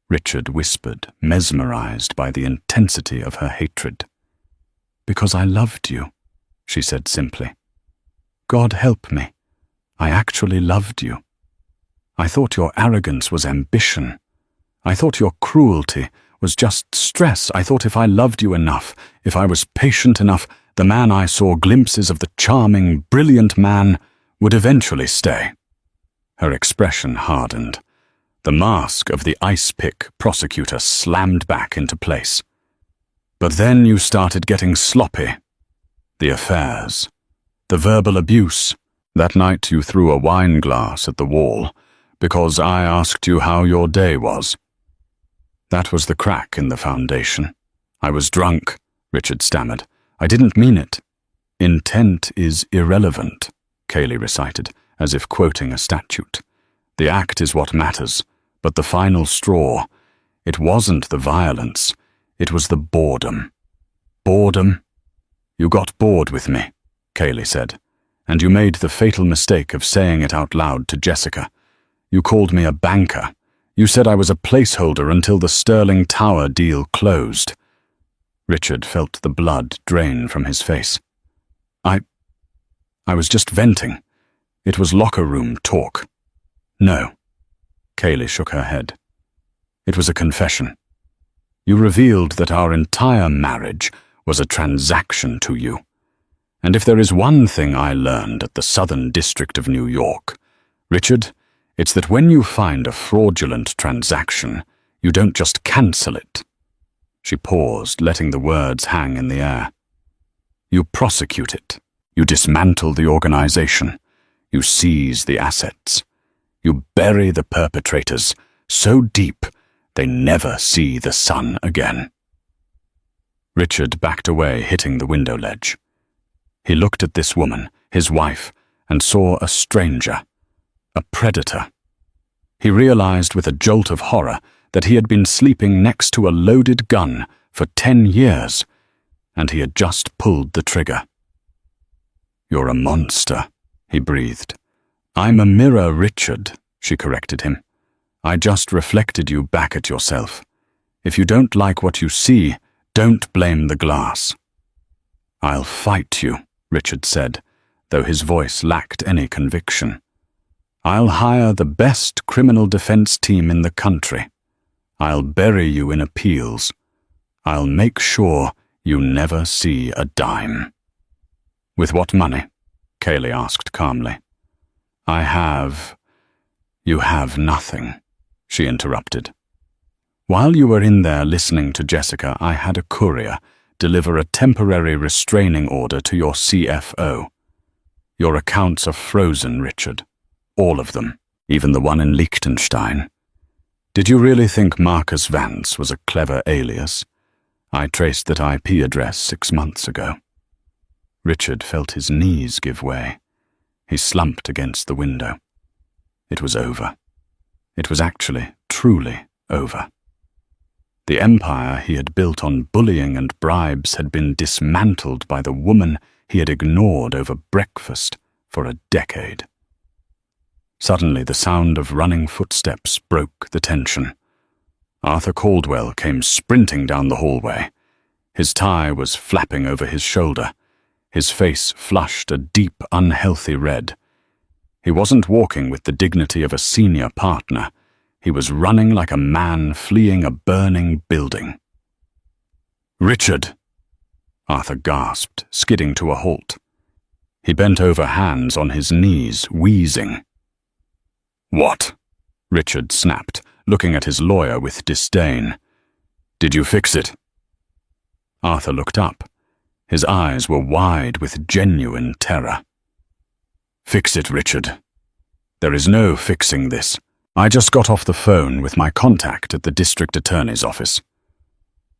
Richard whispered, mesmerized by the intensity of her hatred. "Because I loved you," she said simply. "God help me. I actually loved you. I thought your arrogance was ambition. I thought your cruelty was just stress. I thought if I loved you enough, if I was patient enough, the man I saw glimpses of, the charming, brilliant man, would eventually stay." Her expression hardened. The mask of the ice-pick prosecutor slammed back into place. "But then you started getting sloppy. The affairs. The verbal abuse. That night you threw a wine glass at the wall because I asked you how your day was. That was the crack in the foundation. I was drunk," Richard stammered. "I didn't mean it." "Intent is irrelevant," Kaylee recited, as if quoting a statute. "The act is what matters, but the final straw, it wasn't the violence, it was the boredom." "Boredom?" "You got bored with me," Kaylee said, "and you made the fatal mistake of saying it out loud to Jessica. You called me a banker. You said I was a placeholder until the Sterling Tower deal closed." Richard felt the blood drain from his face. I was just venting. It was locker room talk." "No." Kaylee shook her head. "It was a confession. You revealed that our entire marriage was a transaction to you. And if there is one thing I learned at the Southern District of New York, Richard, it's that when you find a fraudulent transaction, you don't just cancel it." She paused, letting the words hang in the air. You prosecute it. You dismantle the organization. You seize the assets. You bury the perpetrators so deep they never see the sun again. Richard backed away, hitting the window ledge. He looked at this woman, his wife, and saw a stranger, a predator. He realized with a jolt of horror that he had been sleeping next to a loaded gun for 10 years, and he had just pulled the trigger. "You're a monster," he breathed. "I'm a mirror, Richard," she corrected him. "I just reflected you back at yourself. If you don't like what you see, don't blame the glass." "I'll fight you," Richard said, though his voice lacked any conviction. "I'll hire the best criminal defense team in the country. I'll bury you in appeals. I'll make sure you never see a dime." "With what money?" Kaylee asked calmly. "You have nothing," she interrupted. "While you were in there listening to Jessica, I had a courier deliver a temporary restraining order to your CFO. Your accounts are frozen, Richard. All of them, even the one in Liechtenstein. Did you really think Marcus Vance was a clever alias? I traced that IP address 6 months ago." Richard felt his knees give way. He slumped against the window. It was over. It was actually, truly over. The empire he had built on bullying and bribes had been dismantled by the woman he had ignored over breakfast for a decade. Suddenly, the sound of running footsteps broke the tension. Arthur Caldwell came sprinting down the hallway. His tie was flapping over his shoulder. His face flushed a deep, unhealthy red. He wasn't walking with the dignity of a senior partner. He was running like a man fleeing a burning building. "Richard!" Arthur gasped, skidding to a halt. He bent over, hands on his knees, wheezing. "What?" Richard snapped, looking at his lawyer with disdain. "Did you fix it?" Arthur looked up. His eyes were wide with genuine terror. "Fix it, Richard. There is no fixing this. I just got off the phone with my contact at the district attorney's office."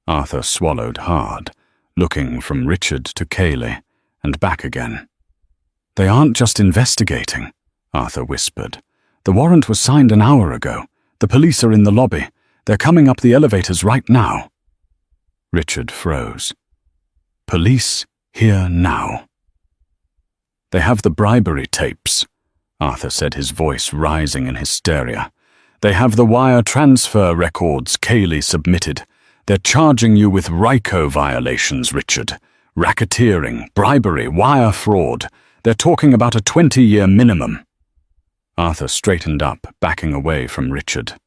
Arthur swallowed hard, looking from Richard to Kaylee and back again. "They aren't just investigating," Arthur whispered. "The warrant was signed an hour ago. The police are in the lobby. They're coming up the elevators right now." Richard froze. "Police here now." "They have the bribery tapes," Arthur said, his voice rising in hysteria. "They have the wire transfer records Kaylee submitted. They're charging you with RICO violations, Richard. Racketeering, bribery, wire fraud. They're talking about a 20-year minimum." Arthur straightened up, backing away from Richard.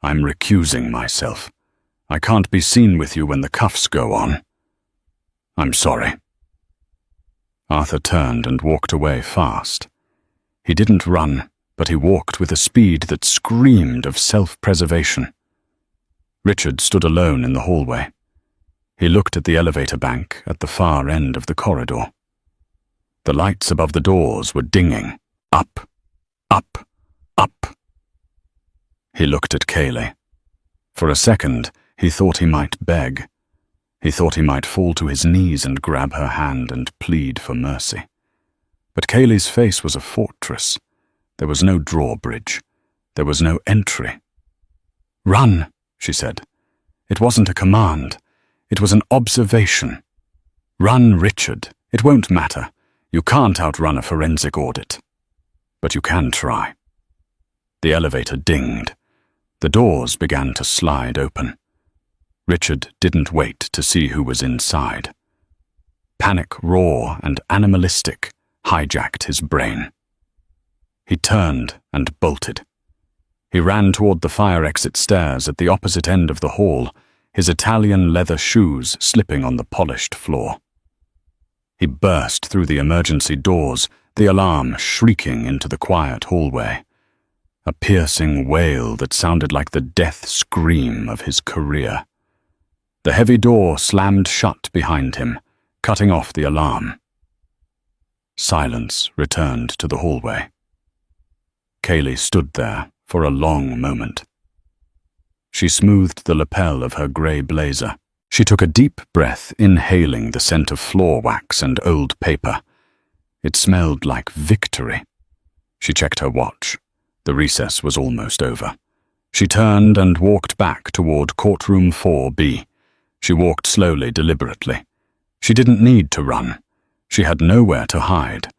"I'm recusing myself. I can't be seen with you when the cuffs go on." "I'm sorry." Arthur turned and walked away fast. He didn't run, but he walked with a speed that screamed of self-preservation. Richard stood alone in the hallway. He looked at the elevator bank at the far end of the corridor. The lights above the doors were dinging. Up, up, up. He looked at Kaylee. For a second, he thought he might beg. He thought he might fall to his knees and grab her hand and plead for mercy. But Kaylee's face was a fortress. There was no drawbridge. There was no entry. "Run," she said. It wasn't a command. It was an observation. "Run, Richard. It won't matter. You can't outrun a forensic audit. But you can try." The elevator dinged. The doors began to slide open. Richard didn't wait to see who was inside. Panic, raw and animalistic, hijacked his brain. He turned and bolted. He ran toward the fire exit stairs at the opposite end of the hall, his Italian leather shoes slipping on the polished floor. He burst through the emergency doors, the alarm shrieking into the quiet hallway. A piercing wail that sounded like the death scream of his career. The heavy door slammed shut behind him, cutting off the alarm. Silence returned to the hallway. Kaylee stood there for a long moment. She smoothed the lapel of her grey blazer. She took a deep breath, inhaling the scent of floor wax and old paper. It smelled like victory. She checked her watch. The recess was almost over. She turned and walked back toward courtroom 4B. She walked slowly, deliberately. She didn't need to run. She had nowhere to hide.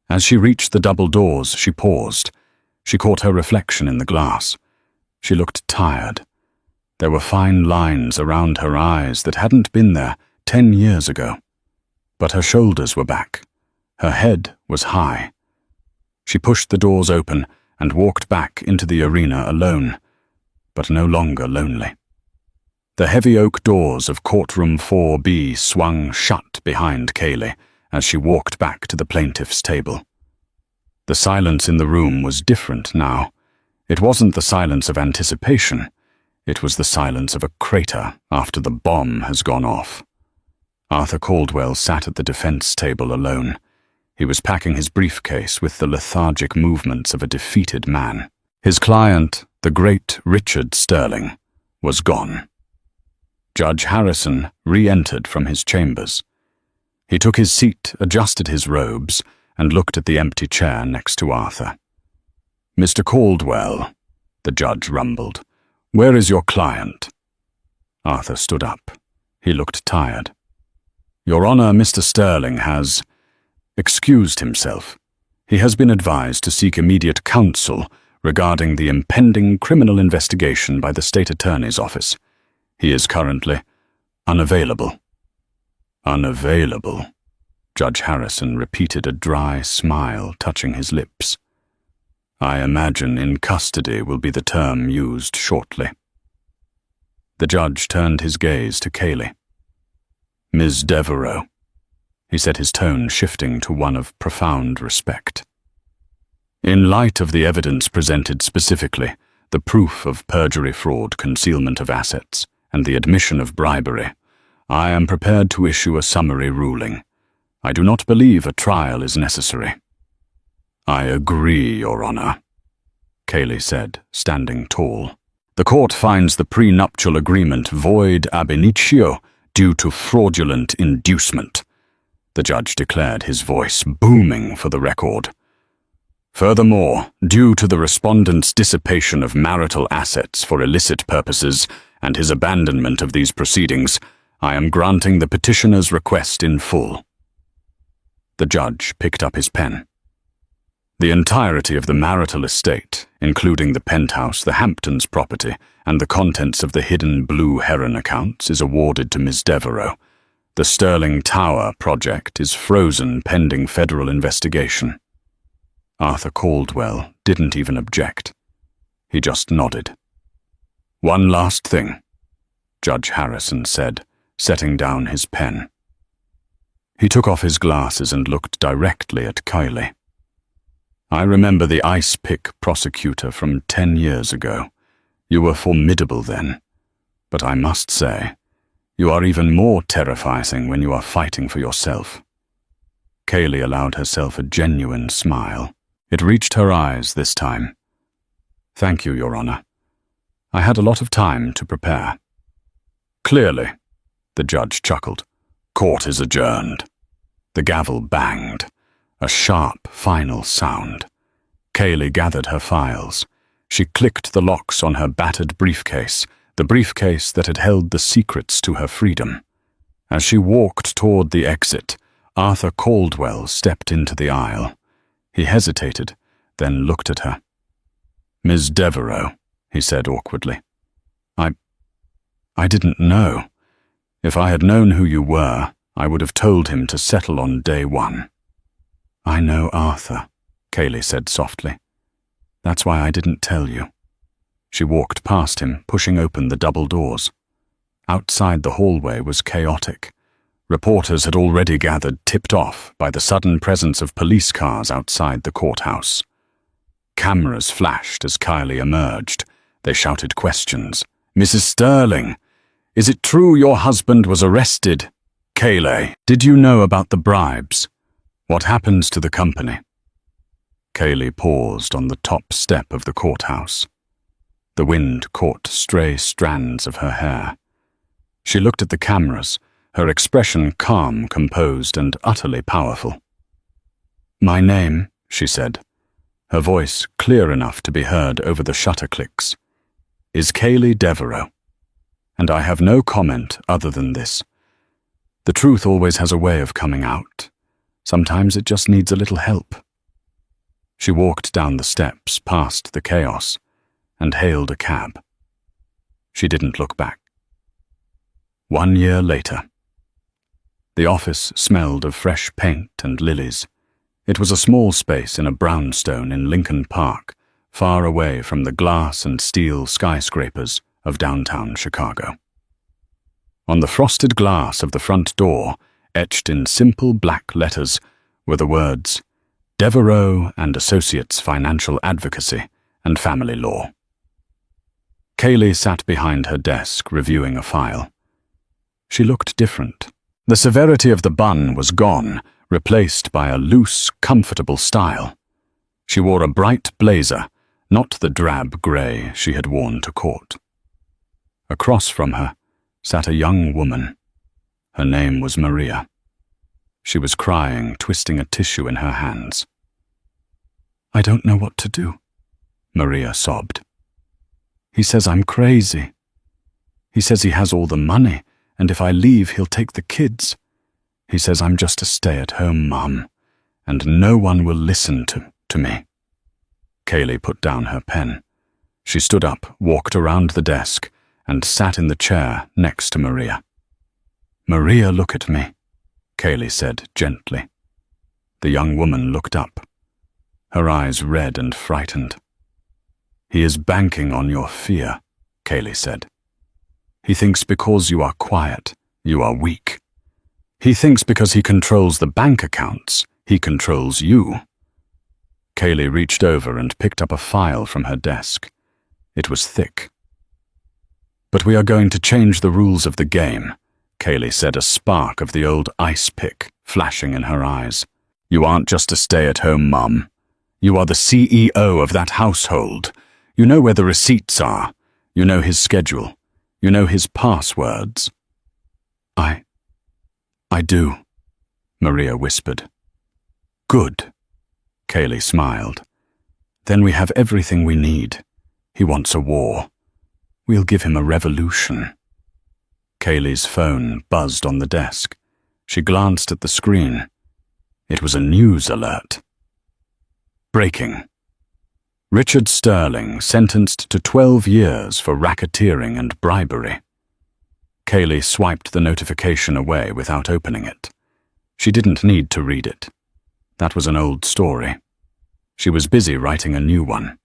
As she reached the double doors, she paused. She caught her reflection in the glass. She looked tired. There were fine lines around her eyes that hadn't been there 10 years ago. But her shoulders were back. Her head was high. She pushed the doors open and walked back into the arena alone, but no longer lonely. The heavy oak doors of courtroom 4B swung shut behind Kaylee as she walked back to the plaintiff's table. The silence in the room was different now. It wasn't the silence of anticipation. It was the silence of a crater after the bomb has gone off. Arthur Caldwell sat at the defense table alone. He was packing his briefcase with the lethargic movements of a defeated man. His client, the great Richard Sterling, was gone. Judge Harrison re-entered from his chambers. He took his seat, adjusted his robes, and looked at the empty chair next to Arthur. "Mr. Caldwell," the judge rumbled, "where is your client?" Arthur stood up. He looked tired. "Your Honor, Mr. Sterling has excused himself. He has been advised to seek immediate counsel regarding the impending criminal investigation by the State Attorney's Office. He is currently unavailable." "Unavailable," Judge Harrison repeated, a dry smile touching his lips. "I imagine in custody will be the term used shortly." The judge turned his gaze to Kaylee. "Ms. Devereaux," he said, his tone shifting to one of profound respect. "In light of the evidence presented, specifically the proof of perjury, fraud, concealment of assets, and the admission of bribery, I am prepared to issue a summary ruling. I do not believe a trial is necessary." "I agree, Your Honor," Kaylee said, standing tall. "The court finds the prenuptial agreement void ab initio due to fraudulent inducement," the judge declared, his voice booming for the record. "Furthermore, due to the respondent's dissipation of marital assets for illicit purposes and his abandonment of these proceedings, I am granting the petitioner's request in full." The judge picked up his pen. "The entirety of the marital estate, including the penthouse, the Hamptons property, and the contents of the hidden Blue Heron accounts, is awarded to Ms. Devereaux. The Sterling Tower project is frozen pending federal investigation." Arthur Caldwell didn't even object. He just nodded. "One last thing," Judge Harrison said, setting down his pen. He took off his glasses and looked directly at Kaylee. "I remember the ice pick prosecutor from 10 years ago. You were formidable then. But I must say, you are even more terrifying when you are fighting for yourself." Kaylee allowed herself a genuine smile. It reached her eyes this time. "Thank you, Your Honor. I had a lot of time to prepare." "Clearly," the judge chuckled. "Court is adjourned." The gavel banged, a sharp, final sound. Kaylee gathered her files. She clicked the locks on her battered briefcase, the briefcase that had held the secrets to her freedom. As she walked toward the exit, Arthur Caldwell stepped into the aisle. He hesitated, then looked at her. "Ms. Devereaux," he said awkwardly. I didn't know. If I had known who you were, I would have told him to settle on day one." "I know Arthur," Kaylee said softly. "That's why I didn't tell you." She walked past him, pushing open the double doors. Outside, the hallway was chaotic. Reporters had already gathered, tipped off by the sudden presence of police cars outside the courthouse. Cameras flashed as Kaylee emerged. They shouted questions. "Mrs. Sterling, is it true your husband was arrested?" Kayleigh, did you know about the bribes? What happens to the company? Kayleigh paused on the top step of the courthouse. The wind caught stray strands of her hair. She looked at the cameras, her expression calm, composed, and utterly powerful. "My name," she said, her voice clear enough to be heard over the shutter clicks, "is Kayleigh Devereux, and I have no comment other than this. The truth always has a way of coming out. Sometimes it just needs a little help." She walked down the steps past the chaos and hailed a cab. She didn't look back. 1 year later. The office smelled of fresh paint and lilies. It was a small space in a brownstone in Lincoln Park, far away from the glass and steel skyscrapers of downtown Chicago. On the frosted glass of the front door, etched in simple black letters, were the words, "Devereux and Associates Financial Advocacy and Family Law." Kayleigh sat behind her desk, reviewing a file. She looked different. The severity of the bun was gone, replaced by a loose, comfortable style. She wore a bright blazer, not the drab grey she had worn to court. Across from her sat a young woman. Her name was Maria. She was crying, twisting a tissue in her hands. "I don't know what to do," Maria sobbed. "He says I'm crazy. He says he has all the money, and if I leave, he'll take the kids. He says I'm just a stay-at-home mum, and no one will listen to me." Kayleigh put down her pen. She stood up, walked around the desk, and sat in the chair next to Maria. "Maria, look at me," Kayleigh said gently. The young woman looked up, her eyes red and frightened. "He is banking on your fear," Kayleigh said. "He thinks because you are quiet, you are weak. He thinks because he controls the bank accounts, he controls you." Kayleigh reached over and picked up a file from her desk. It was thick. "But we are going to change the rules of the game," Kayleigh said, a spark of the old ice pick flashing in her eyes. "You aren't just a stay-at-home mum. You are the CEO of that household. You know where the receipts are. You know his schedule. You know his passwords." I do," Maria whispered. "Good," Kayleigh smiled. "Then we have everything we need. He wants a war. We'll give him a revolution." Kayleigh's phone buzzed on the desk. She glanced at the screen. It was a news alert. Breaking. Richard Sterling sentenced to 12 years for racketeering and bribery. Kayleigh swiped the notification away without opening it. She didn't need to read it. That was an old story. She was busy writing a new one.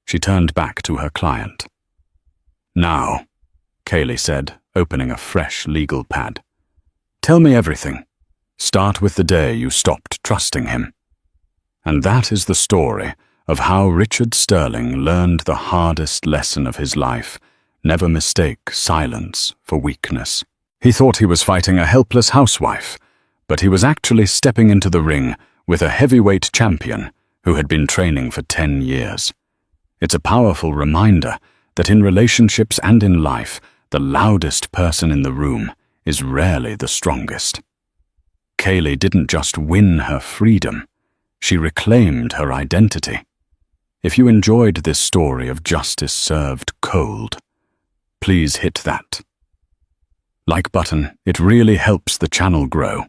She turned back to her client. "Now," Kayleigh said, opening a fresh legal pad. "Tell me everything. Start with the day you stopped trusting him." And that is the story of how Richard Sterling learned the hardest lesson of his life: never mistake silence for weakness. He thought he was fighting a helpless housewife, but he was actually stepping into the ring with a heavyweight champion who had been training for 10 years. It's a powerful reminder that in relationships and in life, the loudest person in the room is rarely the strongest. Kayleigh didn't just win her freedom, she reclaimed her identity. If you enjoyed this story of justice served cold, please hit that like button. It really helps the channel grow.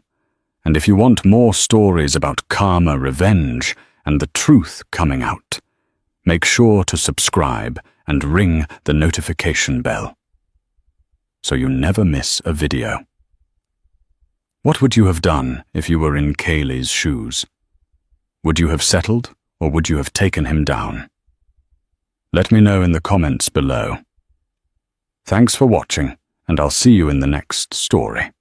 And if you want more stories about karma, revenge, and the truth coming out, make sure to subscribe and ring the notification bell so you never miss a video. What would you have done if you were in Kayleigh's shoes? Would you have settled, or would you have taken him down? Let me know in the comments below. Thanks for watching, and I'll see you in the next story.